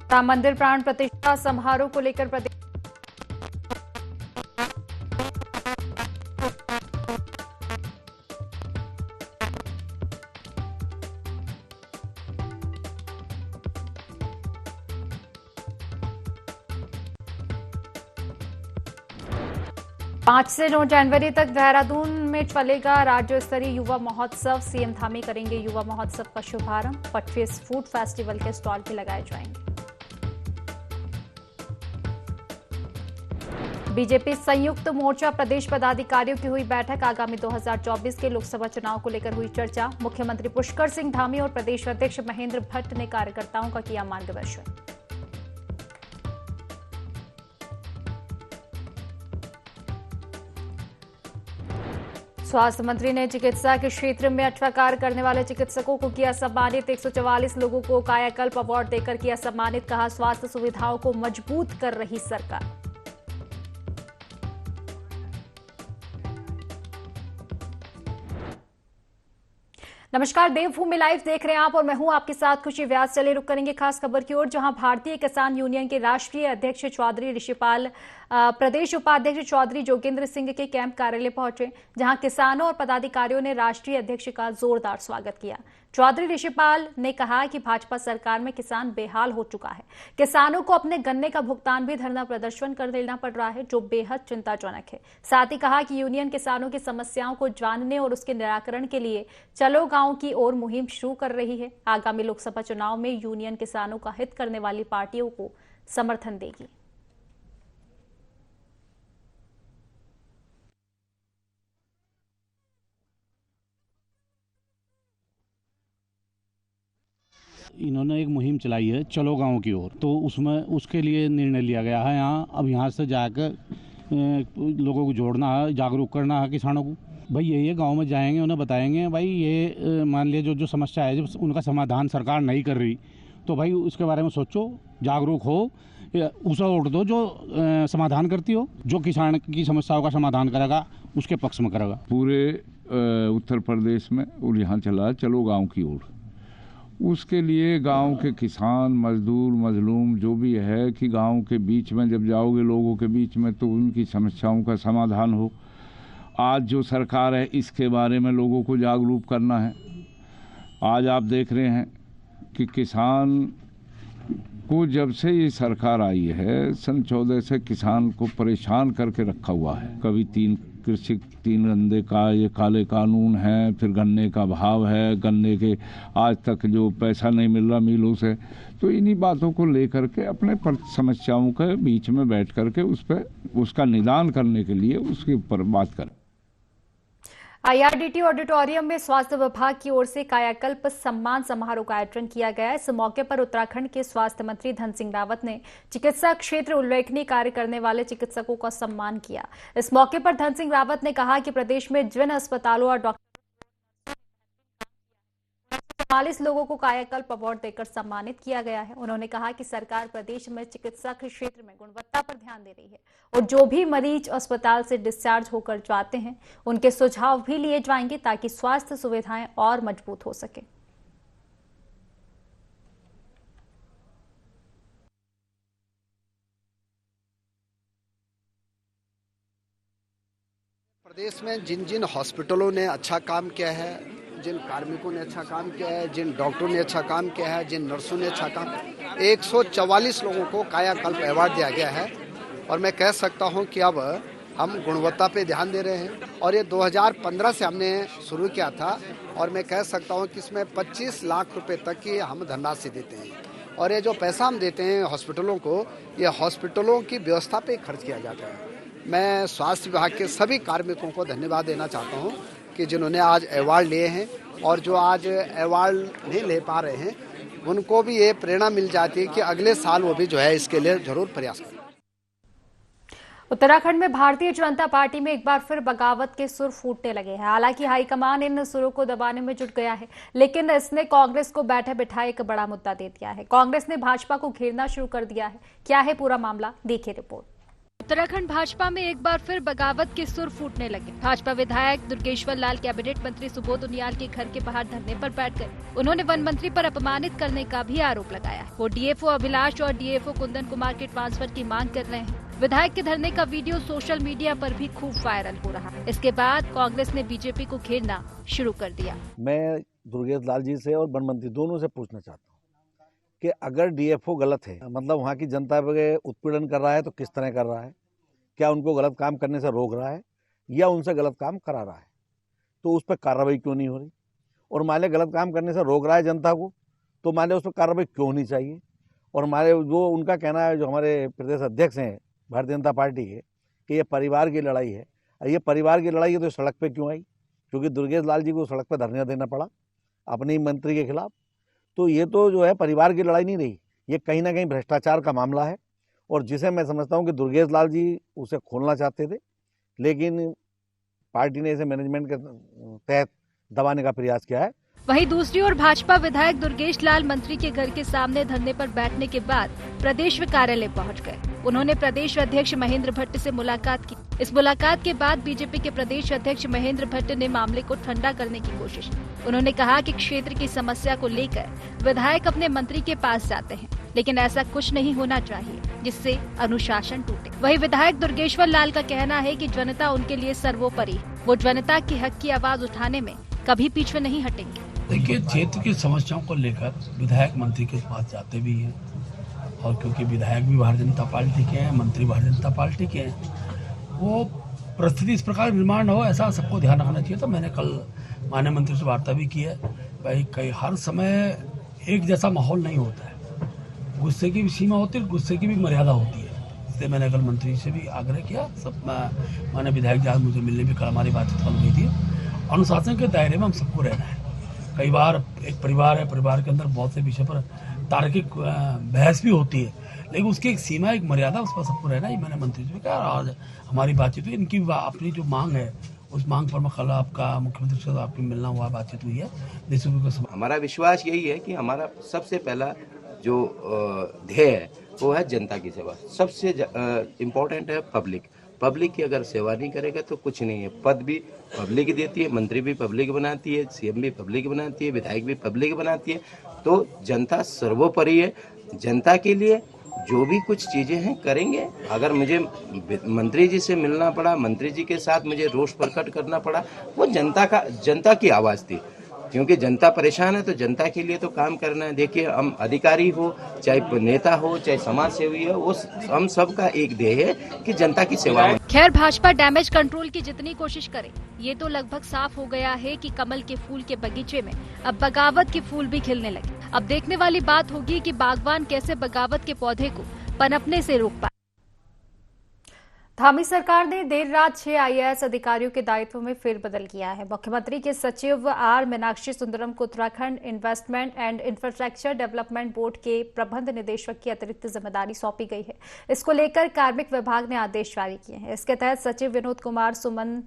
राम मंदिर प्राण प्रतिष्ठा समारोह को लेकर प्रदेश 5 से 9 जनवरी तक देहरादून में चलेगा राज्य स्तरीय युवा महोत्सव। सीएम धामी करेंगे युवा महोत्सव का शुभारंभ। 25 फूड फेस्टिवल के स्टॉल भी लगाए जाएंगे। बीजेपी संयुक्त मोर्चा प्रदेश पदाधिकारियों की हुई बैठक। आगामी 2024 के लोकसभा चुनाव को लेकर हुई चर्चा। मुख्यमंत्री पुष्कर सिंह धामी और प्रदेश अध्यक्ष महेंद्र भट्ट ने कार्यकर्ताओं का किया मार्गदर्शन। स्वास्थ्य मंत्री ने चिकित्सा के क्षेत्र में अच्छा कार्य करने वाले चिकित्सकों को किया सम्मानित। 144 लोगों को कायाकल्प अवार्ड देकर किया सम्मानित। कहा, स्वास्थ्य सुविधाओं को मजबूत कर रही सरकार। नमस्कार, देवभूमि लाइव देख रहे हैं आप और मैं हूं आपके साथ खुशी व्यास। चले रुक करेंगे खास खबर की ओर, जहां भारतीय किसान यूनियन के राष्ट्रीय अध्यक्ष चौधरी ऋषिपाल प्रदेश उपाध्यक्ष चौधरी जोगेंद्र सिंह के कैंप कार्यालय पहुंचे, जहां किसानों और पदाधिकारियों ने राष्ट्रीय अध्यक्ष का जोरदार स्वागत किया। चौधरी ऋषिपाल ने कहा कि भाजपा सरकार में किसान बेहाल हो चुका है। किसानों को अपने गन्ने का भुगतान भी धरना प्रदर्शन कर देना पड़ रहा है, जो बेहद चिंताजनक है। साथ ही कहा कि यूनियन किसानों की समस्याओं को जानने और उसके निराकरण के लिए चलो गांव की ओर मुहिम शुरू कर रही है। आगामी लोकसभा चुनाव में यूनियन किसानों का हित करने वाली पार्टियों को समर्थन देगी। इन्होंने एक मुहिम चलाई है चलो गांव की ओर, तो उसमें उसके लिए निर्णय लिया गया है। अब यहाँ से जाकर लोगों को जोड़ना है, जागरूक करना है किसानों को। भाई ये गांव में जाएंगे, उन्हें बताएंगे भाई ये मान लिया जो समस्या है, जब उनका समाधान सरकार नहीं कर रही तो भाई उसके बारे में सोचो, जागरूक हो, उसे वोट दो जो समाधान करती हो, जो किसान की समस्याओं का समाधान करेगा उसके पक्ष में करेगा। पूरे उत्तर प्रदेश में और यहाँ चला चलो गाँव की ओर। उसके लिए गांव के किसान, मजदूर, मजलूम जो भी है कि गांव के बीच में जब जाओगे लोगों के बीच में तो उनकी समस्याओं का समाधान हो। आज जो सरकार है इसके बारे में लोगों को जागरूक करना है। आज आप देख रहे हैं कि किसान को जब से ये सरकार आई है सन 14 से किसान को परेशान करके रखा हुआ है। कभी 3 कृषि 3 गंदे का ये काले कानून है, फिर गन्ने का भाव है, गन्ने के आज तक जो पैसा नहीं मिल रहा मिलों से। तो इन्हीं बातों को लेकर के अपने समस्याओं के बीच में बैठ करके उस पर उसका निदान करने के लिए उसके ऊपर बात करें। आईआरडीटी ऑडिटोरियम में स्वास्थ्य विभाग की ओर से कायाकल्प सम्मान समारोह का आयोजन किया गया। इस मौके पर उत्तराखंड के स्वास्थ्य मंत्री धन सिंह रावत ने चिकित्सा क्षेत्र उल्लेखनीय कार्य करने वाले चिकित्सकों का सम्मान किया। इस मौके पर धन सिंह रावत ने कहा कि प्रदेश में जिन अस्पतालों और डॉक्टर 44 लोगों को कायाकल्प अवार्ड देकर सम्मानित किया गया है। उन्होंने कहा कि सरकार प्रदेश में चिकित्सा के क्षेत्र में गुणवत्ता पर ध्यान दे रही है और जो भी मरीज अस्पताल से डिस्चार्ज होकर जाते हैं उनके सुझाव भी लिए जाएंगे ताकि स्वास्थ्य सुविधाएं और मजबूत हो सके। प्रदेश में जिन जिन हॉस्पिटलों ने अच्छा काम किया है, जिन कार्मिकों ने अच्छा काम किया है, जिन डॉक्टरों ने अच्छा काम किया है, जिन नर्सों ने अच्छा काम, 144 लोगों को कायाकल्प अवार्ड दिया गया है। और मैं कह सकता हूं कि अब हम गुणवत्ता पे ध्यान दे रहे हैं और ये 2015 से हमने शुरू किया था और मैं कह सकता हूं कि इसमें 25 लाख रुपए तक की हम धनराशि देते हैं और ये जो पैसा हम देते हैं हॉस्पिटलों को, ये हॉस्पिटलों की व्यवस्था पे खर्च किया जाता है। मैं स्वास्थ्य विभाग के सभी कार्मिकों को धन्यवाद देना चाहता हूँ कि जिन्होंने आज अवार्ड लिए हैं और जो आज अवार्ड नहीं ले पा रहे हैं उनको भी ये प्रेरणा मिल जाती है कि अगले साल वो भी जो है इसके लिए जरूर प्रयास करें। उत्तराखंड में भारतीय जनता पार्टी में एक बार फिर बगावत के सुर फूटने लगे हैं। हालांकि हाईकमान इन सुरों को दबाने में जुट गया है, लेकिन इसने कांग्रेस को बैठे बिठाए एक बड़ा मुद्दा दे दिया है। कांग्रेस ने भाजपा को घेरना शुरू कर दिया है। क्या है पूरा मामला, देखिए रिपोर्ट। उत्तराखंड भाजपा में एक बार फिर बगावत के सुर फूटने लगे। भाजपा विधायक दुर्गेश्वर लाल कैबिनेट मंत्री सुबोध उनियाल के घर के बाहर धरने पर बैठ गए। उन्होंने वन मंत्री पर अपमानित करने का भी आरोप लगाया। वो डीएफओ अभिलाष और डीएफओ कुंदन कुमार के ट्रांसफर की मांग कर रहे हैं। विधायक के धरने का वीडियो सोशल मीडिया पर भी खूब वायरल हो रहा है। इसके बाद कांग्रेस ने बीजेपी को घेरना शुरू कर दिया। मैं दुर्गेश लाल जी से और वन मंत्री दोनों से पूछना चाहता हूँ कि अगर डीएफओ गलत है, मतलब वहाँ की जनता पे उत्पीड़न कर रहा है, तो किस तरह कर रहा है? क्या उनको गलत काम करने से रोक रहा है या उनसे गलत काम करा रहा है? तो उस पर कार्रवाई क्यों नहीं हो रही? और मान लिया गलत काम करने से रोक रहा है जनता को, तो मान लिया उस पर कार्रवाई क्यों होनी चाहिए? और हमारे जो उनका कहना है, जो हमारे प्रदेश अध्यक्ष हैं भारतीय जनता पार्टी के, कि ये परिवार की लड़ाई है। ये परिवार की लड़ाई है तो सड़क पे क्यों आई? क्योंकि दुर्गेश लाल जी को सड़क पे धरना देना पड़ा अपने मंत्री के खिलाफ। तो ये तो जो है परिवार की लड़ाई नहीं रही, ये कहीं ना कहीं भ्रष्टाचार का मामला है, और जिसे मैं समझता हूँ कि दुर्गेश लाल जी उसे खोलना चाहते थे, लेकिन पार्टी ने इसे मैनेजमेंट के तहत दबाने का प्रयास किया है। वहीं दूसरी ओर भाजपा विधायक दुर्गेश लाल मंत्री के घर के सामने धरने पर बैठने के बाद प्रदेश कार्यालय पहुंच गए। उन्होंने प्रदेश अध्यक्ष महेंद्र भट्ट से मुलाकात की। इस मुलाकात के बाद बीजेपी के प्रदेश अध्यक्ष महेंद्र भट्ट ने मामले को ठंडा करने की कोशिश की। उन्होंने कहा कि क्षेत्र की समस्या को लेकर विधायक अपने मंत्री के पास जाते हैं, लेकिन ऐसा कुछ नहीं होना चाहिए जिससे अनुशासन टूटे। वहीं विधायक दुर्गेश्वर लाल का कहना है कि जनता उनके लिए सर्वोपरि, वो जनता के हक की आवाज उठाने में कभी पीछे नहीं हटेंगे। देखिए, क्षेत्र की समस्याओं को लेकर विधायक मंत्री के पास जाते भी हैं, और क्योंकि विधायक भी भारतीय जनता पार्टी के हैं, मंत्री भारतीय जनता पार्टी के हैं, वो परिस्थिति इस प्रकार निर्माण हो, ऐसा सबको ध्यान रखना चाहिए। तो मैंने कल माननीय मंत्री से वार्ता भी की है। भाई कई हर समय एक जैसा माहौल नहीं होता है, गुस्से की भी सीमा होती है, गुस्से की भी मर्यादा होती है। इसलिए मैंने कल मंत्री से भी आग्रह किया। सब माननीय विधायक जी आज मुझे मिलने भी कल हमारी बातचीत कल हुई थी। अनुशासन के दायरे में हम सबको रहना है। कई बार एक परिवार है, परिवार के अंदर बहुत से विषय पर तार्किक बहस भी होती है, लेकिन उसकी एक सीमा, एक मर्यादा, उस पर सबको रहना ही मैंने मंत्री जी से कहा। आज हमारी बातचीत हुई, इनकी अपनी जो मांग है उस मांग पर मैं कल आपका मुख्यमंत्री से आपकी मिलना हुआ, बातचीत हुई है। हमारा विश्वास यही है कि हमारा सबसे पहला जो ध्येय है वो है जनता की सेवा। सबसे इम्पोर्टेंट है पब्लिक की अगर सेवा नहीं करेगा तो कुछ नहीं है। पद भी पब्लिक देती है, मंत्री भी पब्लिक बनाती है, सीएम भी पब्लिक बनाती है, विधायक भी पब्लिक बनाती है। तो जनता सर्वोपरि है। जनता के लिए जो भी कुछ चीज़ें हैं करेंगे। अगर मुझे मंत्री जी से मिलना पड़ा, मंत्री जी के साथ मुझे रोष प्रकट करना पड़ा, वो जनता की आवाज़ थी, क्योंकि जनता परेशान है तो जनता के लिए तो काम करना है। देखिए, हम अधिकारी हो, चाहे नेता हो, चाहे समाज सेवी हो, वो हम सबका एक ध्येय है कि जनता की सेवा में। खैर, भाजपा डैमेज कंट्रोल की जितनी कोशिश करे, ये तो लगभग साफ हो गया है कि कमल के फूल के बगीचे में अब बगावत के फूल भी खिलने लगे। अब देखने वाली बात होगी कि बागवान कैसे बगावत के पौधे को पनपने से रोक पाए। धामी सरकार ने देर रात 6 आईएएस अधिकारियों के दायित्व में फेरबदल किया है। मुख्यमंत्री के सचिव आर मीनाक्षी सुंदरम को Uttarakhand investment and infrastructure development board के प्रबंध निदेशक की अतिरिक्त जिम्मेदारी सौंपी गई है। इसको लेकर कार्मिक विभाग ने आदेश जारी किए हैं। इसके तहत सचिव विनोद कुमार सुमन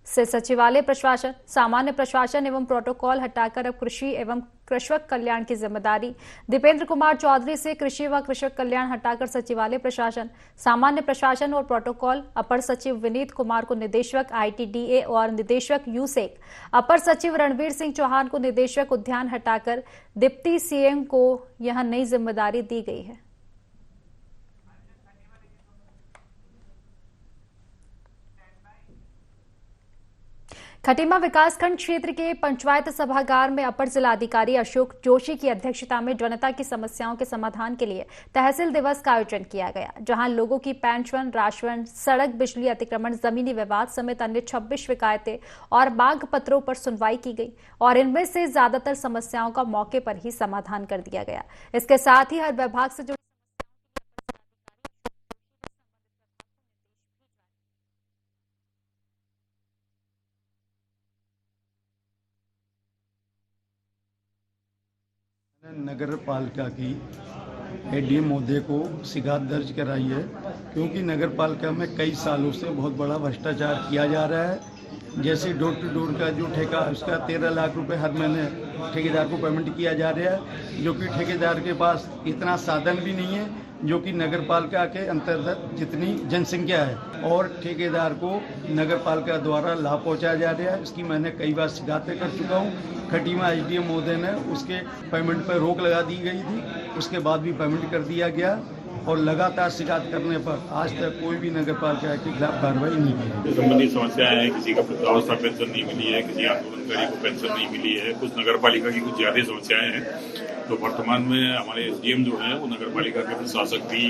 से सचिवालय प्रशासन, सामान्य प्रशासन एवं प्रोटोकॉल हटाकर अब कृषि एवं कृषक कल्याण की जिम्मेदारी, दीपेंद्र कुमार चौधरी से कृषि व कृषक कल्याण हटाकर सचिवालय प्रशासन, सामान्य प्रशासन और प्रोटोकॉल, अपर सचिव विनीत कुमार को निदेशक आईटीडीए और निदेशक यूसेक, अपर सचिव रणवीर सिंह चौहान को निदेशक उद्यान हटाकर डिप्टी सीएम को यह नई जिम्मेदारी दी गई है। खटीमा विकासखंड क्षेत्र के पंचायत सभागार में अपर जिलाधिकारी अशोक जोशी की अध्यक्षता में जनता की समस्याओं के समाधान के लिए तहसील दिवस का आयोजन किया गया, जहां लोगों की पेंशन, राशन, सड़क, बिजली अतिक्रमण, जमीनी विवाद समेत अन्य 26 शिकायतें और मांग पत्रों पर सुनवाई की गई और इनमें से ज्यादातर समस्याओं का मौके पर ही समाधान कर दिया गया। इसके साथ ही हर विभाग से जुड़े नगर पालिका की एडीएम महोदय को शिकायत दर्ज कराई है, क्योंकि नगर पालिका में कई सालों से बहुत बड़ा भ्रष्टाचार किया जा रहा है। जैसे डोर टू डोर का जो ठेका है उसका 13 लाख रुपए हर महीने ठेकेदार को पेमेंट किया जा रहा है, जो कि ठेकेदार के पास इतना साधन भी नहीं है जो कि नगर पालिका के अंतर्गत जितनी जनसंख्या है, और ठेकेदार को नगर पालिका द्वारा लाभ पहुंचाया जा रहा है। इसकी मैंने कई बार शिकायतें कर चुका हूं। खटीमा एसडीएम महोदय ने उसके पेमेंट पर रोक लगा दी गई थी, उसके बाद भी पेमेंट कर दिया गया, और लगातार शिकायत करने पर आज तक कोई भी नगर पालिका के खिलाफ कार्रवाई नहीं की है। संबंधित समस्याएं हैं, किसी का वृद्धावस्था पेंशन नहीं मिली है, किसी आंदोलनकारी को पेंशन नहीं मिली है, कुछ नगर पालिका की कुछ ज्यादा समस्याएं हैं। तो वर्तमान में हमारे एसडीएम जो है वो नगर पालिका के प्रशासक भी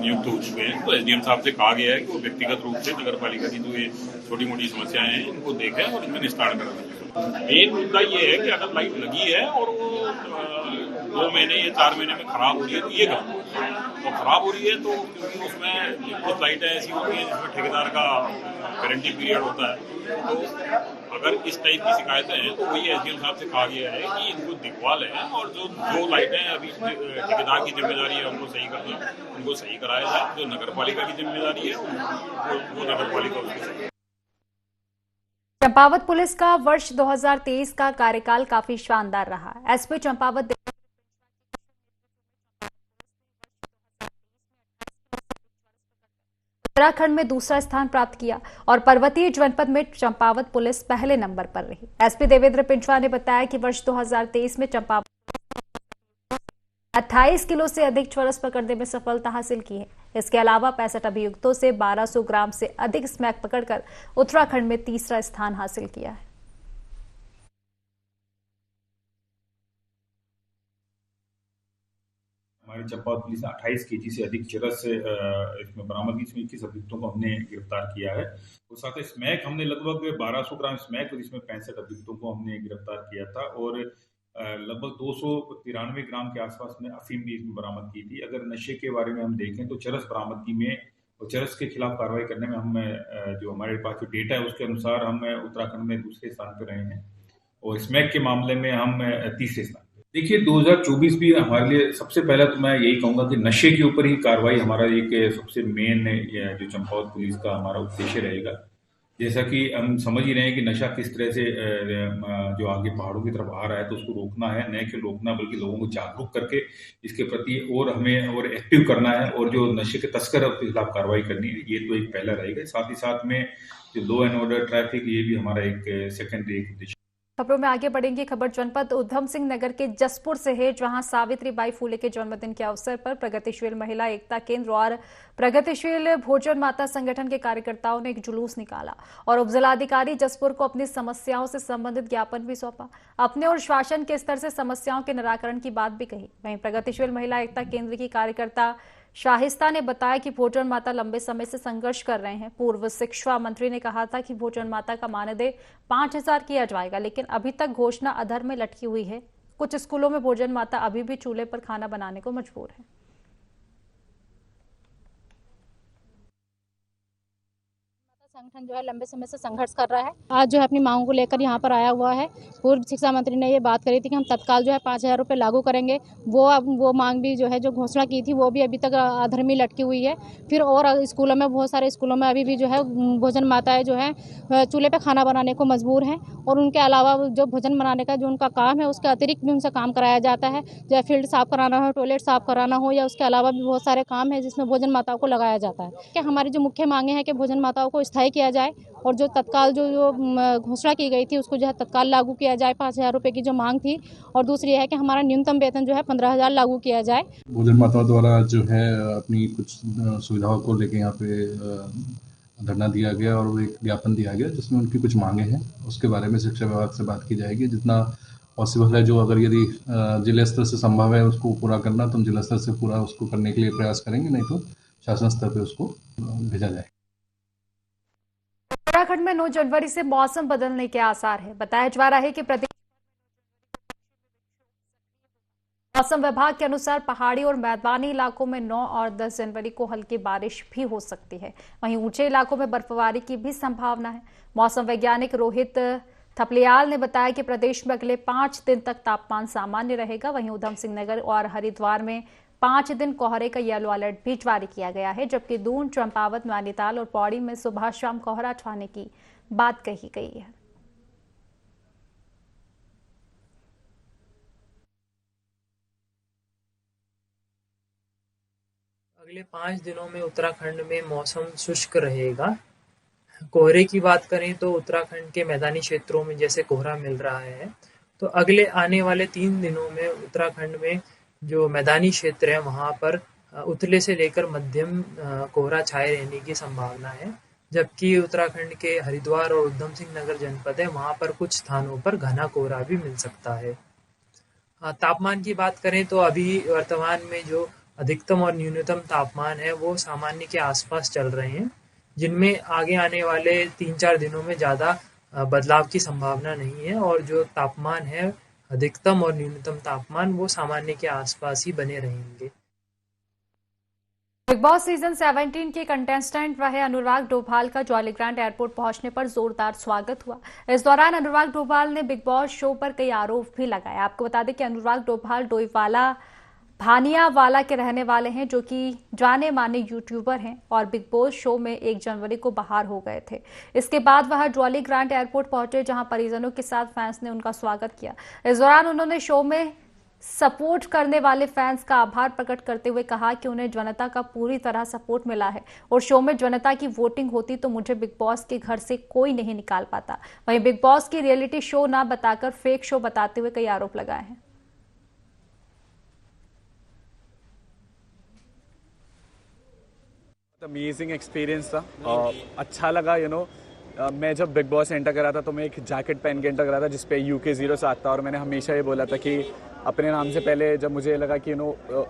नियुक्त हो चुके हैं। तो एसडीएम साहब से कहा गया है कि वो व्यक्तिगत रूप से नगर पालिका की जो ये छोटी मोटी समस्याएं हैं इनको देखें और इनमें निस्तारण करें। मेन मुद्दा ये है कि अगर लाइट लगी है और वो 2 महीने या 4 महीने में खराब हो रही है तो ये करो, तो खराब हो रही है तो क्योंकि उसमें कुछ लाइटें ऐसी होती हैं जिसमें ठेकेदार का गारंटी पीरियड होता है। तो अगर इस टाइप की शिकायतें हैं तो वही एसडीएम साहब से कहा गया है कि इनको दिखवा लें और जो लाइटें अभी ठेकेदार की जिम्मेदारी है उनको सही करना, उनको सही कराया जाए। जो नगर पालिका की जिम्मेदारी है वो नगर पालिका उसको सही। चंपावत पुलिस का वर्ष 2023 का कार्यकाल काफी शानदार रहा। एसपी चंपावत उत्तराखंड में दूसरा स्थान प्राप्त किया और पर्वतीय जनपद में चंपावत पुलिस पहले नंबर पर रही। एसपी देवेंद्र पिंचवा ने बताया कि वर्ष 2023 में चंपावत 28 किलो से अधिक चरस पकड़ने में सफलता हासिल की है। इसके अलावा 65 अभियुक्तों से 1200 ग्राम से अधिक स्मैक पकड़कर उत्तराखंड में तीसरा स्थान हासिल किया है। हमारी चंपावत पुलिस ने 28 केजी से अधिक चरस से इसमें बरामदगी, इसमें 21 अभियुक्तों को हमने गिरफ्तार किया है। और साथ ही स्मैक हमने लगभग 1200 ग्राम स्मैक और इसमें 65 अभियुक्तों को हमने गिरफ्तार किया था और लगभग 293 ग्राम के आसपास में अफीम भी इसमें बरामद की थी। अगर नशे के बारे में हम देखें तो चरस बरामदगी में और चरस के खिलाफ कार्रवाई करने में हम जो हमारे पास जो डेटा है उसके अनुसार हम उत्तराखंड में दूसरे स्थान पर रहे हैं और स्मैक के मामले में हम तीसरे स्थान। देखिए 2024 भी हमारे लिए सबसे पहला तो मैं यही कहूंगा कि नशे के ऊपर ही कार्रवाई हमारा एक सबसे मेन जो चंपावत पुलिस का हमारा उद्देश्य रहेगा। जैसा कि हम समझ ही रहे हैं कि नशा किस तरह से जो आगे पहाड़ों की तरफ आ रहा है तो उसको रोकना है, न कि रोकना बल्कि लोगों को जागरूक करके इसके प्रति और हमें और एक्टिव करना है और जो नशे के तस्कर है उसके खिलाफ कार्रवाई करनी है। ये तो एक पहला रहेगा। साथ ही साथ में जो लॉ एंड ऑर्डर ट्रैफिक ये भी हमारा एक सेकेंडरी एक उद्देश्य। खबरों में आगे बढ़ेंगे। खबर जनपद उधम सिंह नगर के जसपुर से है, जहां सावित्रीबाई फूले के जन्मदिन के अवसर पर प्रगतिशील महिला एकता केंद्र और प्रगतिशील भोजन माता संगठन के कार्यकर्ताओं ने एक जुलूस निकाला और उपजिलाधिकारी जसपुर को अपनी समस्याओं से संबंधित ज्ञापन भी सौंपा। अपने और शासन के स्तर से समस्याओं के निराकरण की बात भी कही। वहीं प्रगतिशील महिला एकता केंद्र की कार्यकर्ता शाहिस्ता ने बताया कि भोजन माता लंबे समय से संघर्ष कर रहे हैं। पूर्व शिक्षा मंत्री ने कहा था कि भोजन माता का मानदेय 5000 किया जाएगा, लेकिन अभी तक घोषणा अधर में लटकी हुई है। कुछ स्कूलों में भोजन माता अभी भी चूल्हे पर खाना बनाने को मजबूर है। संगठन जो है लंबे समय से संघर्ष कर रहा है। आज जो है अपनी मांगों को लेकर यहाँ पर आया हुआ है। पूर्व शिक्षा मंत्री ने ये बात करी थी कि हम तत्काल जो है 5000 रुपये लागू करेंगे। वो मांग भी जो है जो घोषणा की थी वो भी अभी तक अधर में लटकी हुई है। फिर और स्कूलों में बहुत सारे स्कूलों में अभी भी जो है भोजन माताएं जो है चूल्हे पे खाना बनाने को मजबूर हैं और उनके अलावा जो भोजन बनाने का जो उनका काम है उसके अतिरिक्त भी उनसे काम कराया जाता है। चाहे फील्ड साफ कराना हो, टॉयलेट साफ कराना हो या उसके अलावा भी बहुत सारे काम है जिसमें भोजन माताओं को लगाया जाता है। कि हमारी जो मुख्य मांगे हैं कि भोजन माताओं को स्थायी किया जाए और जो तत्काल जो घोषणा की गई थी उसको जो है तत्काल लागू किया जाए। 5000 रुपये की जो मांग थी और दूसरी है कि हमारा न्यूनतम वेतन जो है 15000 लागू किया जाए। भोजन माताओं द्वारा जो है अपनी कुछ सुविधाओं को लेकर यहाँ पे धरना दिया गया और एक ज्ञापन दिया गया जिसमें उनकी कुछ मांगे हैं। उसके बारे में शिक्षा विभाग से बात की जाएगी। जितना पॉसिबल है जो अगर यदि जिला स्तर से संभव है उसको पूरा करना तो हम जिला स्तर से पूरा उसको करने के लिए प्रयास करेंगे, नहीं तो शासन स्तर पे उसको भेजा जाएगा। उत्तराखंड में 9 जनवरी से मौसम बदलने के आसार है। बताया जा रहा है कि प्रदेश मौसम विभाग के अनुसार पहाड़ी और मैदानी इलाकों में 9 और 10 जनवरी को हल्की बारिश भी हो सकती है। वहीं ऊंचे इलाकों में बर्फबारी की भी संभावना है। मौसम वैज्ञानिक रोहित थपलियाल ने बताया कि प्रदेश में अगले 5 दिन तक तापमान सामान्य रहेगा। वहीं उधम सिंह नगर और हरिद्वार में 5 दिन कोहरे का येलो अलर्ट भी जारी किया गया है, जबकि दून, चंपावत, नैनीताल और पौड़ी में सुबह शाम कोहरा छाने की बात कही गई है। अगले 5 दिनों में उत्तराखंड में मौसम शुष्क रहेगा। कोहरे की बात करें तो उत्तराखंड के मैदानी क्षेत्रों में जैसे कोहरा मिल रहा है, तो अगले आने वाले 3 दिनों में उत्तराखंड में जो मैदानी क्षेत्र है वहाँ पर उतले से लेकर मध्यम कोहरा छाए रहने की संभावना है। जबकि उत्तराखंड के हरिद्वार और उधम सिंह नगर जनपद है, वहाँ पर कुछ स्थानों पर घना कोहरा भी मिल सकता है। तापमान की बात करें तो अभी वर्तमान में जो अधिकतम और न्यूनतम तापमान है वो सामान्य के आसपास चल रहे हैं, जिनमें आगे आने वाले 3-4 दिनों में ज़्यादा बदलाव की संभावना नहीं है और जो तापमान है अधिकतम और न्यूनतम तापमान वो सामान्य के आसपास ही बने रहेंगे। बिग बॉस सीजन 17 के कंटेस्टेंट रहे अनुराग डोभाल का जॉलीग्रांट एयरपोर्ट पहुंचने पर जोरदार स्वागत हुआ। इस दौरान अनुराग डोभाल ने बिग बॉस शो पर कई आरोप भी लगाए। आपको बता दें कि अनुराग डोभाल डोईवाला भानियावाला के रहने वाले हैं, जो कि जाने माने यूट्यूबर हैं और बिग बॉस शो में 1 जनवरी को बाहर हो गए थे। इसके बाद वह जॉलीग्रांट एयरपोर्ट पहुंचे, जहां परिजनों के साथ फैंस ने उनका स्वागत किया। इस दौरान उन्होंने शो में सपोर्ट करने वाले फैंस का आभार प्रकट करते हुए कहा कि उन्हें जनता का पूरी तरह सपोर्ट मिला है और शो में जनता की वोटिंग होती तो मुझे बिग बॉस के घर से कोई नहीं निकाल पाता। वहीं बिग बॉस की रियलिटी शो ना बताकर फेक शो बताते हुए कई आरोप लगाए हैं। अमेजिंग एक्सपीरियंस था, अच्छा लगा। मैं जब बिग बॉस एंटर करा था तो मैं एक जैकेट पहन के एंटर करा था जिसपे UK 07 था और मैंने हमेशा ये बोला था कि अपने नाम से पहले जब मुझे लगा कि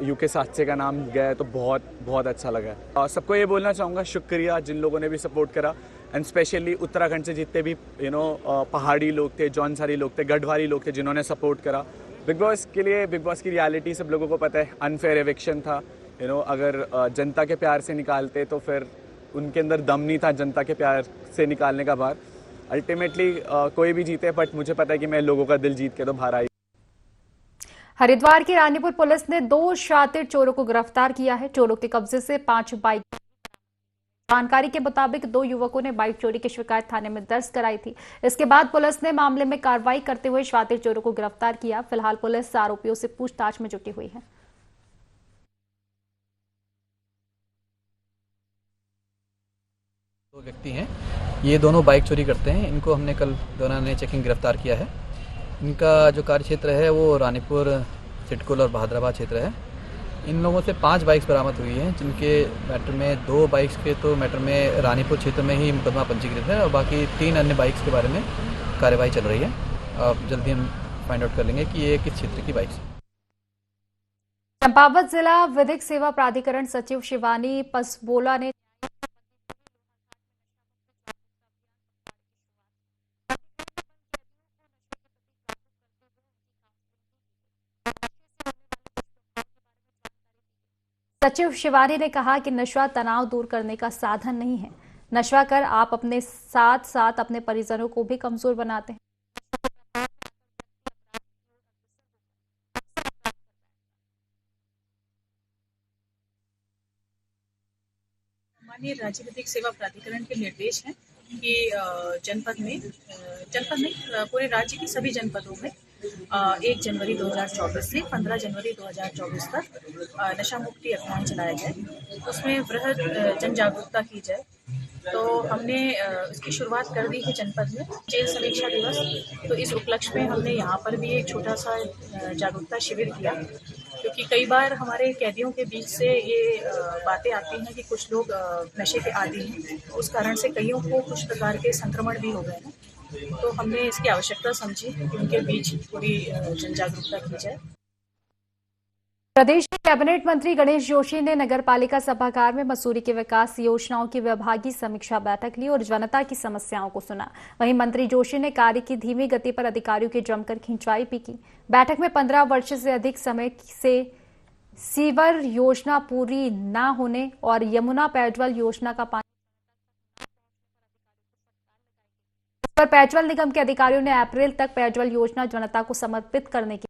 UK 7 से का नाम गया है तो बहुत बहुत अच्छा लगा। सबको ये बोलना चाहूँगा शुक्रिया जिन लोगों ने भी सपोर्ट करा, एंड स्पेशली उत्तराखंड से जितने भी पहाड़ी लोग थे, जौनसारी लोग थे, गढ़वाली लोग थे जिन्होंने सपोर्ट करा बिग बॉस के लिए। बिग बॉस की रियलिटी सब लोगों को पता है, अनफेयर एविक्शन था। अगर जनता के प्यार से निकालते तो फिर उनके अंदर दम नहीं था जनता के प्यार से निकालने का बाहर। अल्टीमेटली कोई भी जीते, बट मुझे पता है कि मैं लोगों का दिल जीत के तो बाहर आई। हरिद्वार की रानीपुर पुलिस ने 2 शातिर चोरों को गिरफ्तार किया है। चोरों के कब्जे से 5 बाइक। जानकारी के मुताबिक 2 युवकों ने बाइक चोरी की शिकायत थाने में दर्ज कराई थी। इसके बाद पुलिस ने मामले में कार्रवाई करते हुए शातिर चोरों को गिरफ्तार किया। फिलहाल पुलिस आरोपियों से पूछताछ में जुटी हुई है। 2 व्यक्ति हैं, ये दोनों बाइक चोरी करते हैं। इनको हमने कल दौरान चेकिंग गिरफ्तार किया है। इनका जो कार्य क्षेत्र है वो रानीपुर, सिडकुल और बहादुराबाद क्षेत्र है। इन लोगों से 5 बाइक्स बरामद हुई हैं, जिनके मैटर में 2 बाइक्स के तो मैटर में रानीपुर क्षेत्र में ही मुकदमा पंजीकृत है और बाकी 3 अन्य बाइक्स के बारे में कार्रवाई चल रही है। अब जल्दी हम फाइंड आउट कर लेंगे कि ये किस क्षेत्र की बाइक्स है। चंपावत जिला विधिक सेवा प्राधिकरण सचिव शिवानी पसबोला ने सचिव शिवानी ने कहा कि नशा तनाव दूर करने का साधन नहीं है। नशा कर आप अपने साथ साथ अपने परिजनों को भी कमजोर बनाते हैं। माननीय राज्य विधिक सेवा प्राधिकरण के निर्देश हैं कि जनपद में पूरे राज्य की सभी जनपदों में 1 जनवरी 2024 से 15 जनवरी 2024 तक नशा मुक्ति अभियान चलाया जाए। उसमें वृहद जन जागरूकता की जाए। तो हमने इसकी शुरुआत कर दी है जनपद में जेल समीक्षा दिवस। तो इस उपलक्ष्य में हमने यहाँ पर भी एक छोटा सा जागरूकता शिविर किया, क्योंकि कई बार हमारे कैदियों के बीच से ये बातें आती हैं कि कुछ लोग नशे के आदी हैं, उस कारण से कईयों को कुछ प्रकार के संक्रमण भी हो गए हैं। तो हमने इसकी आवश्यकता समझी कि उनके बीच पूरी जन जागरूकता की जाए। प्रदेश के कैबिनेट मंत्री गणेश जोशी ने नगरपालिका सभागार में मसूरी के विकास योजनाओं की विभागीय समीक्षा बैठक ली और जनता की समस्याओं को सुना। वहीं मंत्री जोशी ने कार्य की धीमी गति पर अधिकारियों की जमकर खिंचाई भी की। बैठक में 15 वर्ष से अधिक समय से सीवर योजना पूरी न होने और यमुना पेयजल योजना का पानी पर पेयजल निगम के अधिकारियों ने अप्रैल तक पेयजल योजना जनता को समर्पित करने की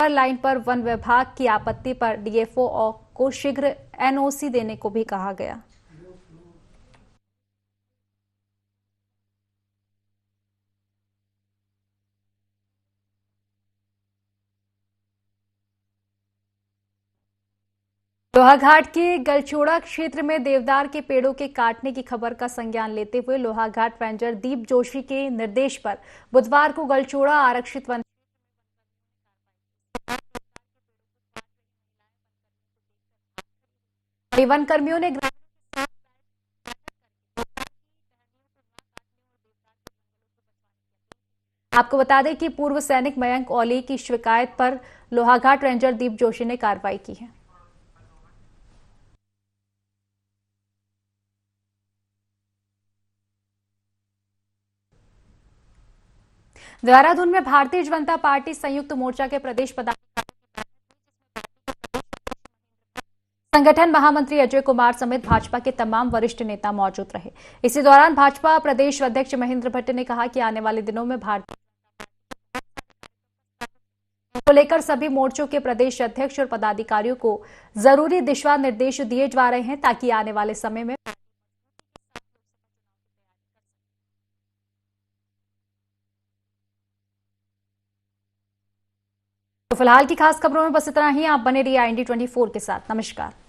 लाइन पर वन विभाग की आपत्ति पर डीएफओ को शीघ्र एनओसी देने को भी कहा गया। लोहाघाट के गलचोड़ा क्षेत्र में देवदार के पेड़ों के काटने की खबर का संज्ञान लेते हुए लोहाघाट रेंजर दीप जोशी के निर्देश पर बुधवार को गलचोड़ा आरक्षित वन कर्मियों ने आपको बता दें कि पूर्व सैनिक मयंक औली की शिकायत पर लोहाघाट रेंजर दीप जोशी ने कार्रवाई की है। देहरादून में भारतीय जनता पार्टी संयुक्त मोर्चा के प्रदेश संगठन महामंत्री अजय कुमार समेत भाजपा के तमाम वरिष्ठ नेता मौजूद रहे। इसी दौरान भाजपा प्रदेश अध्यक्ष महेंद्र भट्ट ने कहा कि आने वाले दिनों में भारतीय को लेकर सभी मोर्चों के प्रदेश अध्यक्ष और पदाधिकारियों को जरूरी दिशा निर्देश दिए जा रहे हैं ताकि आने वाले समय में तो फिलहाल की खास खबरों में बस इतना ही। आप बने रहिए IND24 के साथ। नमस्कार।